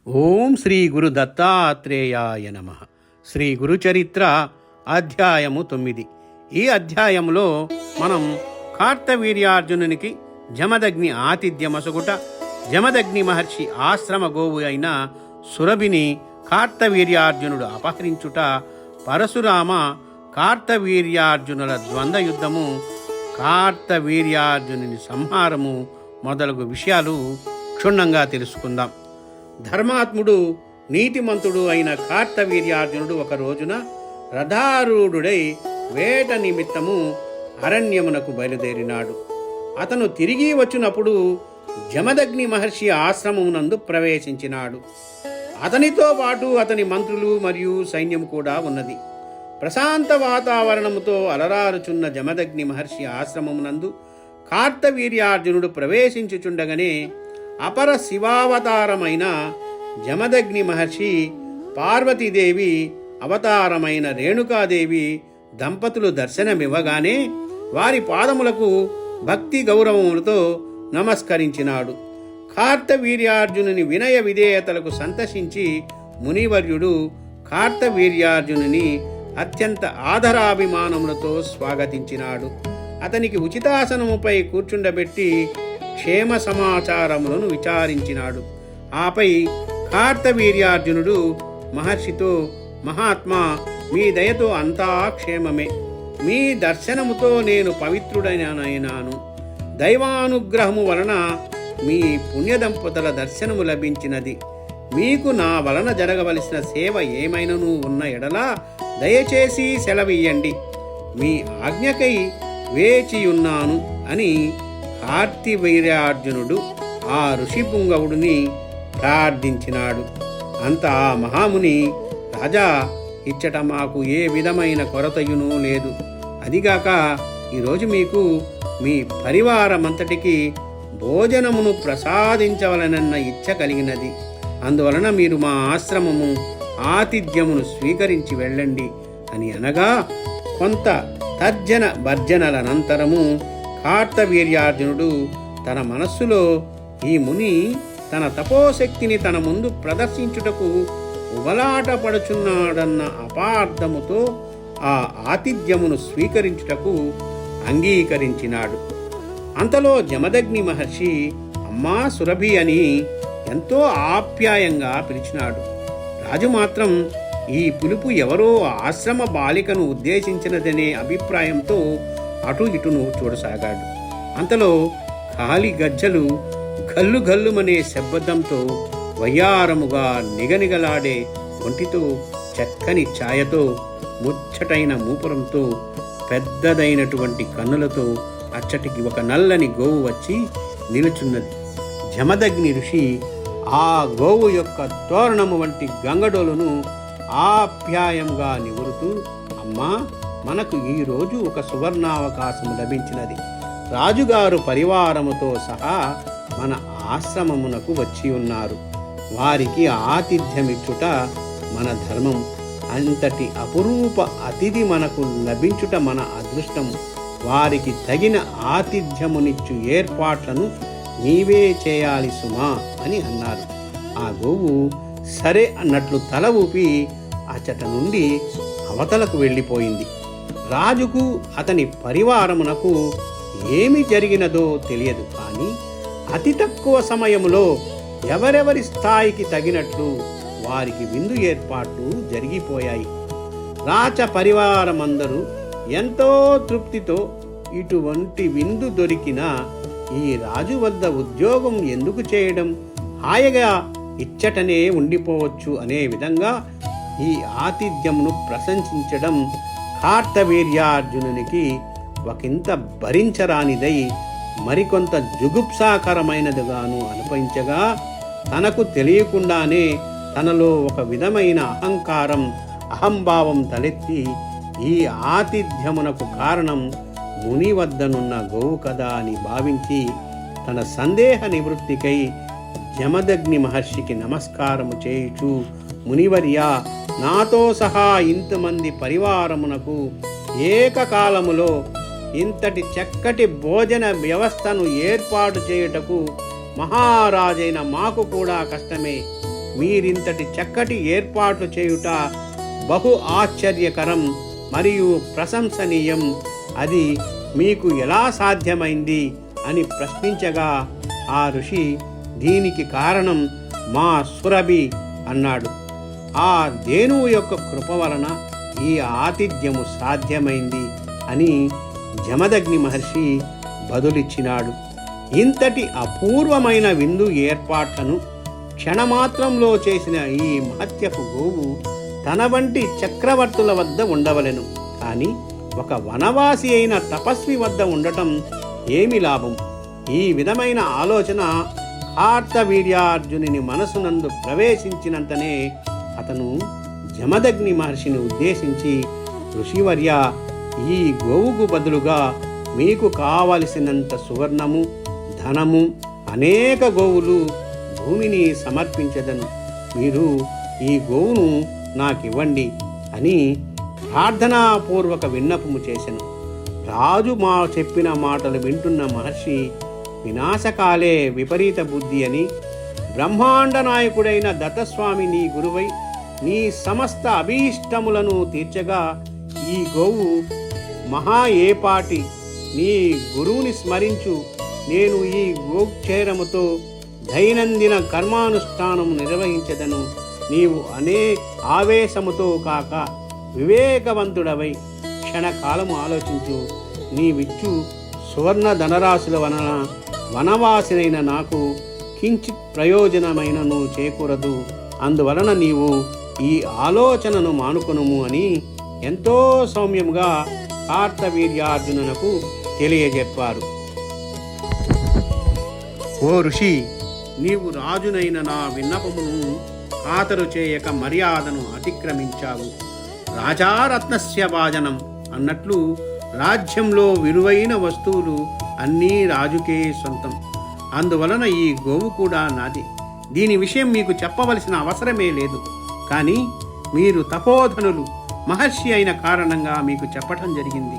ఓం శ్రీ గురు దత్తాత్రేయాయ నమః. శ్రీ గురుచరిత్ర అధ్యాయము 9. ఈ అధ్యాయంలో మనం కార్తవీర్యార్జునునికి జమదగ్ని ఆతిథ్యమసుగుట, జమదగ్ని మహర్షి ఆశ్రమ గోవు అయిన సురభిని కార్తవీర్యార్జునుడు అపహరించుట, పరశురామ కార్తవీర్యార్జునుల ద్వంద్వ యుద్ధము, కార్తవీర్యార్జునుని సంహారము మొదలగు విషయాలు క్షుణ్ణంగా తెలుసుకుందాం. ధర్మాత్ముడు, నీతిమంతుడు అయిన కార్తవీర్యార్జునుడు ఒక రోజున రథారూఢుడై వేట నిమిత్తము అరణ్యమునకు బయలుదేరినాడు. అతను తిరిగి వచ్చినప్పుడు జమదగ్ని మహర్షి ఆశ్రమమునందు ప్రవేశించినాడు. అతనితో పాటు అతని మంత్రులు మరియు సైన్యం కూడా ఉన్నది. ప్రశాంత వాతావరణముతో అలరారుచున్న జమదగ్ని మహర్షి ఆశ్రమమునందు కార్తవీర్యార్జునుడు ప్రవేశించుచుండగానే అపర శివావతారమైన జమదగ్ని మహర్షి, పార్వతీదేవి అవతారమైన రేణుకాదేవి దంపతులు దర్శనమివ్వగానే వారి పాదములకు భక్తి గౌరవములతో నమస్కరించినాడు. కార్తవీర్యార్జునుని వినయ విధేయతలకు సంతసించి మునివర్యుడు కార్తవీర్యార్జునుని అత్యంత ఆదరాభిమానములతో స్వాగతించినాడు. అతనికి ఉచితాసనముపై కూర్చుండబెట్టి క్షేమ సమాచారములను విచారించినాడు. ఆపై కార్తవీర్యార్జునుడు మహర్షితో, మహాత్మా, మీ దయతో అంతా క్షేమమే. మీ దర్శనముతో నేను పవిత్రుడైనాను. దైవానుగ్రహము వలన మీ పుణ్యదంపతుల దర్శనము లభించినది. మీకు నా వలన జరగవలసిన సేవ ఏమైనను ఉన్న ఎడలా దయచేసి సెలవియ్యండి. మీ ఆజ్ఞకై వేచియున్నాను అని కార్తవీర్యార్జునుడు ఆ ఋషిపుంగవుడిని ప్రార్థించినాడు. అంత ఆ మహాముని, రాజా, ఇచ్చట మాకు ఏ విధమైన కొరతయునూ లేదు. అదిగాక ఈరోజు మీకు మీ పరివారమంతటికి భోజనమును ప్రసాదించవలనన్న ఇచ్చ కలిగినది. అందువలన మీరు మా ఆశ్రమము ఆతిథ్యమును స్వీకరించి వెళ్ళండి అని అనగా, కొంత తర్జన భర్జనలనంతరము కార్తవీర్యార్జునుడు తన మనస్సులో, ఈ ముని తన తపోశక్తిని తన ముందు ప్రదర్శించుటకు ఉబలాటపడుచున్నాడన్న అపార్థముతో ఆ ఆతిథ్యమును స్వీకరించుటకు అంగీకరించినాడు. అంతలో జమదగ్ని మహర్షి అమ్మా సురభి అని ఎంతో ఆప్యాయంగా పిలిచినాడు. రాజు మాత్రం ఈ పిలుపు ఎవరో ఆశ్రమ బాలికను ఉద్దేశించినదనే అభిప్రాయంతో అటు ఇటును చూడసాగాడు. అంతలో కాలి గజ్జలు గల్లు గల్లుమనే శబ్దంతో, వయ్యారముగా నిగనిగలాడే ఒంటితో, చక్కని ఛాయతో, ముచ్చటైన మూపురంతో, పెద్దదైనటువంటి కన్నులతో అచ్చటికి ఒక నల్లని గోవు వచ్చి నిలుచున్నది. జమదగ్ని ఋషి ఆ గోవు యొక్క తోరణము వంటి గంగడోలును ఆప్యాయంగా నివురుతూ, అమ్మా, మనకు ఈరోజు ఒక సువర్ణావకాశము లభించినది. రాజుగారు పరివారముతో సహా మన ఆశ్రమమునకు వచ్చి ఉన్నారు. వారికి ఆతిథ్యమిచ్చుట మన ధర్మం. అంతటి అపురూప అతిథి మనకు లభించుట మన అదృష్టం. వారికి తగిన ఆతిథ్యమునిచ్చు ఏర్పాట్లను నీవే చేయాలి సుమా అని అన్నారు. ఆ గోవు సరే అన్నట్లు తల ఊపి అచ్చట నుండి అవతలకు వెళ్ళిపోయింది. రాజుకు అతని పరివారమునకు ఏమి జరిగినదో తెలియదు. కానీ అతి తక్కువ సమయములో ఎవరెవరి స్థాయికి తగినట్లు వారికి విందు ఏర్పాట్లు జరిగిపోయాయి. రాచ పరివారమందరూ ఎంతో తృప్తితో, ఇటువంటి విందు దొరికినా ఈ రాజు వద్ద ఉద్యోగం ఎందుకు చేయడం, హాయిగా ఇచ్చటనే ఉండిపోవచ్చు అనే విధంగా ఈ ఆతిథ్యమును ప్రశంసించడం కార్తవీర్యార్జునునికి ఒకంత భరించరానిదై మరికొంత జుగుప్సాకరమైనదిగాను అనిపించగా, తనకు తెలియకుండానే తనలో ఒక విధమైన అహంకారం, అహంభావం తలెత్తి, ఈ ఆతిథ్యమునకు కారణం ముని వద్దనున్న గోవు కదా అని భావించి తన సందేహ నివృత్తికై జమదగ్ని మహర్షికి నమస్కారము చేయుచు, మునివర్యా, నాతో సహా ఇంతమంది పరివారమునకు ఏకకాలములో ఇంతటి చక్కటి భోజన వ్యవస్థను ఏర్పాటు చేయుటకు మహారాజైన మాకు కూడా కష్టమే. మీరింతటి చక్కటి ఏర్పాట్లు చేయుట బహు ఆశ్చర్యకరం మరియు ప్రశంసనీయం. అది మీకు ఎలా సాధ్యమైంది అని ప్రశ్నించగా ఆ ఋషి, దీనికి కారణం మా సురభి అన్నాడు. ఆ ధేనువు యొక్క కృప వలన ఈ ఆతిథ్యము సాధ్యమైంది అని జమదగ్ని మహర్షి బదులిచ్చినాడు. ఇంతటి అపూర్వమైన విందు ఏర్పాట్లను క్షణమాత్రంలో చేసిన ఈ మహత్యపు గోవు తన వంటి చక్రవర్తుల వద్ద ఉండవలెను, కానీ ఒక వనవాసి అయిన తపస్వి వద్ద ఉండటం ఏమి లాభం? ఈ విధమైన ఆలోచన కార్తవీర్యార్జునుని మనసునందు ప్రవేశించినంతనే అతను జమదగ్ని మహర్షిని ఉద్దేశించి, ఋషివర్య, ఈ గోవుకు బదులుగా మీకు కావలసినంత సువర్ణము, ధనము, అనేక గోవులు, భూమిని సమర్పించదను. మీరు ఈ గోవును నాకివ్వండి అని ప్రార్థనాపూర్వక విన్నపము చేసెను. రాజు చెప్పిన మాటలు వింటున్న మహర్షి, వినాశకాలే విపరీత బుద్ధి అని, బ్రహ్మాండ నాయకుడైన దత్తస్వామి నీ గురువై నీ సమస్త అభీష్టములను తీర్చగా ఈ గోవు మహా ఏపాటి, నీ గురువుని స్మరించు. నేను ఈ గోక్షేరముతో దైనందిన కర్మానుష్ఠానం నిర్వహించదను. నీవు ఆవేశముతో కాక వివేకవంతుడవై క్షణకాలము ఆలోచించు. నీవిచ్చు సువర్ణ ధనరాశుల వలన వనవాసినైన నాకు కించిత్ ప్రయోజనమైనను చేకూరదు. అందువలన నీవు ఈ ఆలోచనను మానుకొనుము అని ఎంతో సౌమ్యముగా కార్తవీర్యార్జునునకు తెలియజెప్పారు. ఓ ఋషి, నీవు రాజునైన నా విన్నపమును ఖాతరు చేయక మర్యాదను అతిక్రమించావు. రాజారత్నస్య భాజనం అన్నట్లు రాజ్యంలో విలువైన వస్తువులు అన్నీ రాజుకే సొంతం. అందువలన ఈ గోవు కూడా నాది. దీని విషయం మీకు చెప్పవలసిన అవసరమే లేదు. కానీ మీరు తపోధనులు, మహర్షి అయిన కారణంగా మీకు చెప్పటం జరిగింది.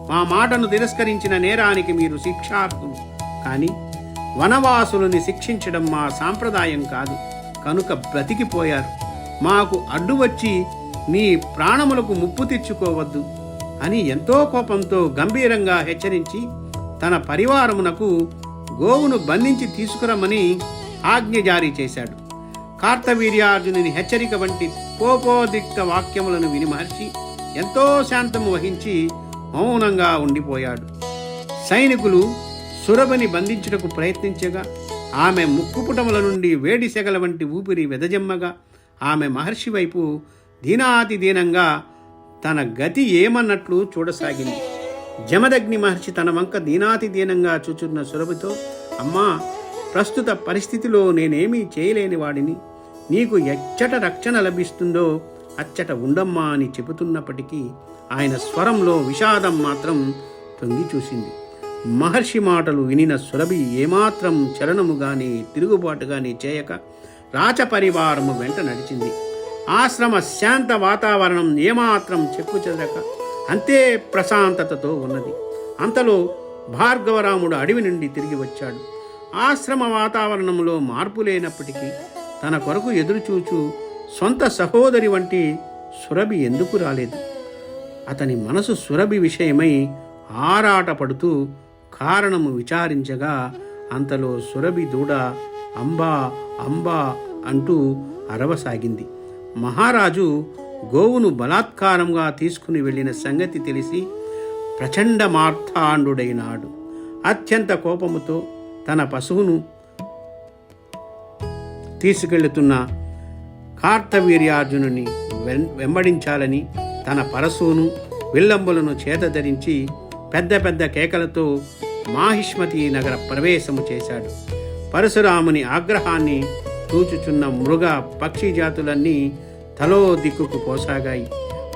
మా మాటను తిరస్కరించిన నేరానికి మీరు శిక్షార్హులు. కానీ వనవాసులని శిక్షించడం మా సాంప్రదాయం కాదు కనుక బ్రతికిపోయారు. మాకు అడ్డు వచ్చి మీ ప్రాణములకు ముప్పు తెచ్చుకోవద్దు అని ఎంతో కోపంతో గంభీరంగా హెచ్చరించి తన పరివారమునకు గోవును బంధించి తీసుకురమ్మని ఆజ్ఞ జారీ చేశాడు. కార్తవీర్యార్జునుని హెచ్చరిక వంటి కోపోద్రిక్త వాక్యములను విని మహర్షి ఎంతో శాంతము వహించి మౌనంగా ఉండిపోయాడు. సైనికులు సురభని బంధించుటకు ప్రయత్నించగా ఆమె ముక్కుపుటముల నుండి వేడి సెగల వంటి ఊపిరి వెదజమ్మగా ఆమె మహర్షి వైపు దీనాతి దీనంగా తన గతి ఏమన్నట్లు చూడసాగింది. జమదగ్ని మహర్షి తన వంక దీనాతి దీనంగా చూచున్న సురభితో, అమ్మా, ప్రస్తుత పరిస్థితిలో నేనేమీ చేయలేని వాడిని. నీకు ఎచ్చట రక్షణ లభిస్తుందో అచ్చట ఉండమ్మా అని చెబుతున్నప్పటికీ ఆయన స్వరంలో విషాదం మాత్రం తొంగి చూసింది. మహర్షి మాటలు వినిన సురభి ఏమాత్రం చలనము గాని తిరుగుబాటు గాని చేయక రాచపరివారము వెంట నడిచింది. ఆశ్రమ శాంత వాతావరణం ఏమాత్రం చెక్కు చెదరక అంతే ప్రశాంతతతో ఉన్నది. అంతలో భార్గవరాముడు అడవి నుండి తిరిగి వచ్చాడు. ఆశ్రమ వాతావరణంలో మార్పు లేనప్పటికీ తన కొరకు ఎదురుచూచు సొంత సహోదరి వంటి సురభి ఎందుకు రాలేదు? అతని మనసు సురభి విషయమై ఆరాటపడుతూ కారణము విచారించగా అంతలో సురభి దూడ అంబా అంబా అంటూ అరవసాగింది. మహారాజు గోవును బలాత్కారంగా తీసుకుని వెళ్ళిన సంగతి తెలిసి ప్రచండ మార్తాండుడైనాడు. అత్యంత కోపముతో తన పశువును తీసుకెళ్తున్న కార్తవీర్యార్జునుని వెంబడించాలని తన పరశువును విల్లంబులను చేతధరించి పెద్ద పెద్ద కేకలతో మాహిష్మతి నగర ప్రవేశము చేశాడు. పరశురాముని ఆగ్రహాన్ని చూచుచున్న మృగ పక్షి జాతులన్నీ తలో దిక్కుకు పోసాగాయి.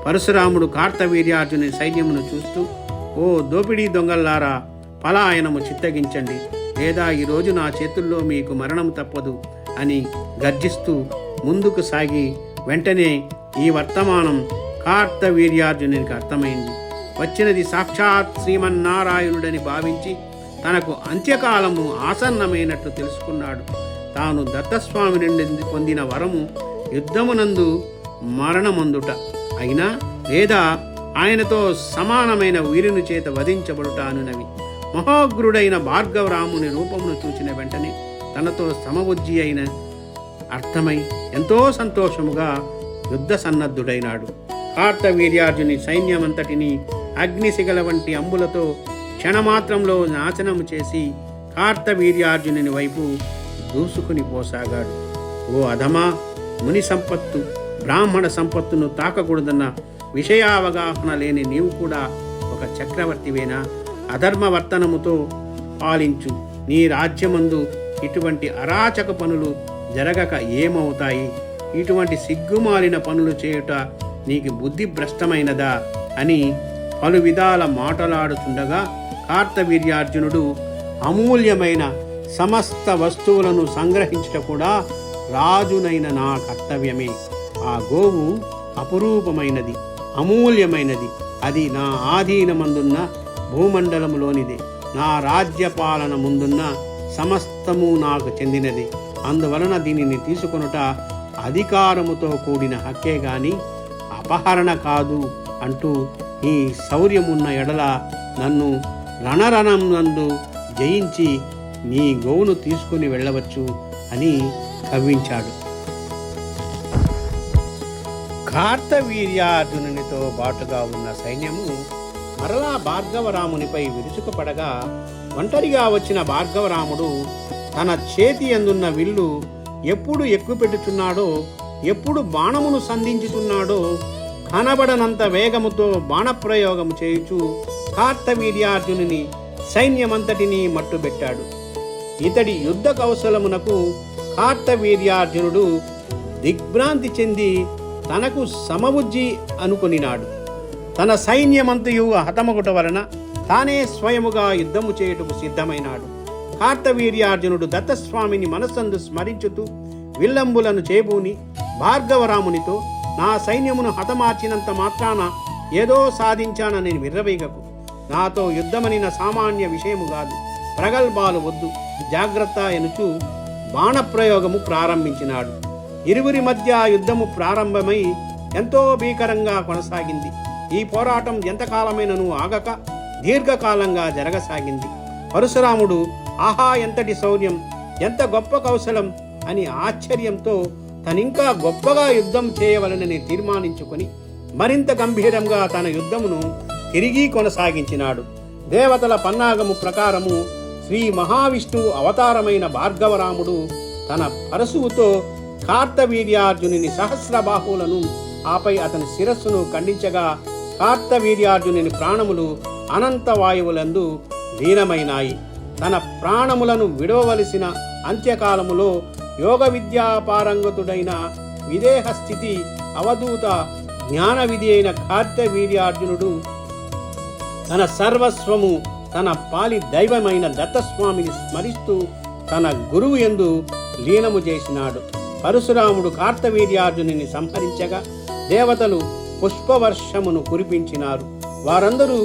పరశురాముడు కార్తవీర్యార్జుని సైన్యమును చూస్తూ, ఓ దోపిడీ దొంగల్లారా, పలాయనము చిత్తగించండి, లేదా ఈరోజు నా చేతుల్లో మీకు మరణం తప్పదు అని గర్జిస్తూ ముందుకు సాగి వెంటనే ఈ వర్తమానం కార్తవీర్యార్జునునికి అర్థమైంది. వచ్చినది సాక్షాత్ శ్రీమన్నారాయణుడని భావించి తనకు అంత్యకాలము ఆసన్నమైనట్లు తెలుసుకున్నాడు. తాను దత్తస్వామి నుండి పొందిన వరము యుద్ధమునందు మరణమందుట అయినా లేదా ఆయనతో సమానమైన వీరుని చేత వధించబడుట అనునవి. మహోగ్రుడైన భార్గవరాముని రూపమును చూచిన వెంటనే తనతో సమబుద్ధి అయిన అర్థమై ఎంతో సంతోషముగా యుద్ధ సన్నద్ధుడైనాడు. కార్తవీర్యార్జుని సైన్యమంతటిని అగ్నిశిగల వంటి అంబులతో క్షణమాత్రంలో నాశనము చేసి కార్తవీర్యార్జుని వైపు దూసుకుని పోసాగాడు. ఓ అధమా, ముని సంపత్తు బ్రాహ్మణ సంపత్తును తాకకూడదన్న విషయావగాహన లేని నీవు కూడా ఒక చక్రవర్తివేనా? అధర్మవర్తనముతో పాలించు. నీ రాజ్యమందు ఇటువంటి అరాచక పనులు జరగక ఏమవుతాయి? ఇటువంటి సిగ్గుమాలిన పనులు చేయుట నీకు బుద్ధి భ్రష్టమైనదా అని పలు విధాల మాటలాడుతుండగా కార్తవీర్యార్జునుడు అమూల్యమైన సమస్త వస్తువులను సంగ్రహించుట కూడా రాజునైన నా కర్తవ్యమే. ఆ గోవు అపురూపమైనది, అమూల్యమైనది. అది నా ఆధీనమందున్న భూమండలములోనిదే. నా రాజ్యపాలన ముందున్న సమస్తము నాకు చెందినది. అందువలన దీనిని తీసుకొనుట అధికారముతో కూడిన హక్కే గాని అపహరణ కాదు అంటూ నీ శౌర్యమున్న ఎడల నన్ను రణరణం నందు జయించి నీ గోవును తీసుకుని వెళ్ళవచ్చు అని కవ్వించాడు. కార్తవీర్యార్జునునితో బాటుగా ఉన్న సైన్యము మరలా భార్గవరామునిపై విరుచుకుపడగా ఒంటరిగా వచ్చిన భార్గవరాముడు తన చేతి అందున్న విల్లు ఎప్పుడు ఎక్కుపెట్టుచున్నాడో, ఎప్పుడు బాణమును సంధించుతున్నాడో కనబడనంత వేగముతో బాణప్రయోగము చేయుచు కార్తవీర్యార్జునుని సైన్యమంతటినీ మట్టుబెట్టాడు. ఇతడి యుద్ధ కౌశలమునకు కార్తవీర్యార్జునుడు దిగ్భ్రాంతి చెంది తనకు సమబుద్ధి అనుకొనినాడు. తన సైన్యమంతయు హతమగుట వలన తానే స్వయముగా యుద్ధము చేయుటకు సిద్ధమైనాడు. కార్తవీర్యార్జునుడు దత్తస్వామిని మనస్సందు స్మరించుతూ విల్లంబులను చేబూని భార్గవరామునితో, నా సైన్యమును హతమార్చినంత మాత్రాన ఏదో సాధించానని విర్రవీగకు. నాతో యుద్ధమనిన సామాన్య విషయము కాదు. ప్రగల్భాలు వద్దు, జాగ్రత్త ఎనుచు బాణప్రయోగము ప్రారంభించినాడు. ఇరువురి మధ్య యుద్ధము ప్రారంభమై ఎంతో భీకరంగా కొనసాగింది. ఈ పోరాటం ఎంతకాలమైనను ఆగక దీర్ఘకాలంగా జరగసాగింది. పరశురాముడు ఆహా ఎంతటి శౌర్యం, ఎంత గొప్ప కౌశలం అని ఆశ్చర్యంతో తనింకా గొప్పగా యుద్ధం చేయవలనని తీర్మానించుకొని మరింత గంభీరంగా తన యుద్ధమును తిరిగి కొనసాగించినాడు. దేవతల పన్నాగము ప్రకారము శ్రీ మహావిష్ణువు అవతారమైన భార్గవరాముడు తన పరశువుతో కార్తవీర్యార్జునుని సహస్రబాహువులను ఆపై అతని శిరస్సును ఖండించగా కార్తవీర్యార్జునుని ప్రాణములు అనంత వాయువులందు లీనమైనాయి. తన ప్రాణములను విడవవలసిన అంత్యకాలములో యోగ విద్యాపారంగతుడైన విదేహ స్థితి అవధూత జ్ఞాన విధి అయిన కార్తవీర్యార్జునుడు తన సర్వస్వము తన పాలి దైవమైన దత్తస్వామిని స్మరిస్తూ తన గురువు యందు లీనము చేసినాడు. పరశురాముడు కార్తవీర్యార్జునుని సంహరించగా దేవతలు పుష్పవర్షమును కురిపించినారు. వారందరూ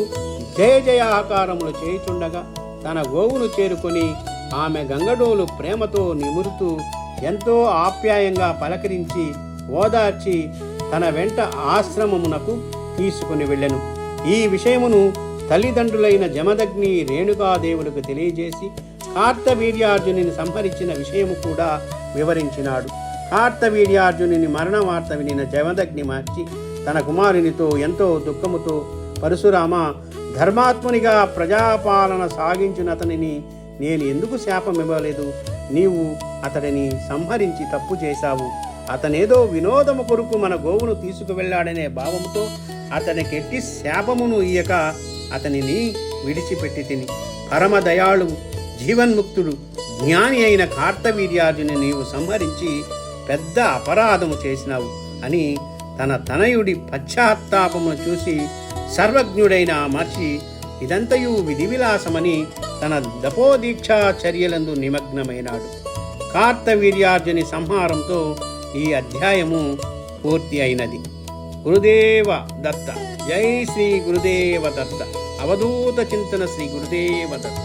జయ జయాకారములు చేయుచుండగా తన గోవును చేరుకొని ఆమె గంగడోలు ప్రేమతో నిమురుతూ ఎంతో ఆప్యాయంగా పలకరించి ఓదార్చి తన వెంట ఆశ్రమమునకు తీసుకుని వెళ్ళెను. ఈ విషయమును తల్లిదండ్రులైన జమదగ్ని రేణుకాదేవులకు తెలియజేసి కార్తవీర్యార్జునుని సంహరించిన విషయము కూడా వివరించినాడు. కార్తవీర్యార్జునుని మరణ వార్త వినిన జమదగ్ని మార్చి తన కుమారునితో ఎంతో దుఃఖముతో, పరశురామ, ధర్మాత్మునిగా ప్రజాపాలన సాగించునతనిని నేను ఎందుకు శాపమివ్వలేదు? నీవు అతడిని సంహరించి తప్పు చేశావు. అతనేదో వినోదము కొరకు మన గోవును తీసుకువెళ్ళాడనే భావముతో అతనికెట్టి శాపమును ఇయ్యక అతనిని విడిచిపెట్టి తిని. పరమదయాళువు, జీవన్ముక్తుడు, జ్ఞాని అయిన కార్తవీర్యార్జుని నీవు సంహరించి పెద్ద అపరాధము చేసినావు అని తన తనయుడి పశ్చాత్తాపమును చూసి సర్వజ్ఞుడైన ఆ మహర్షి ఇదంతయు విధివిలాసమని తన దపోదీక్షా చర్యలందు నిమగ్నమైనాడు. కార్తవీర్యార్జుని సంహారంతో ఈ అధ్యాయము పూర్తి అయినది. గురుదేవ దత్త. జై శ్రీ గురుదేవ దత్త. అవధూత చింతన శ్రీ గురుదేవ దత్త.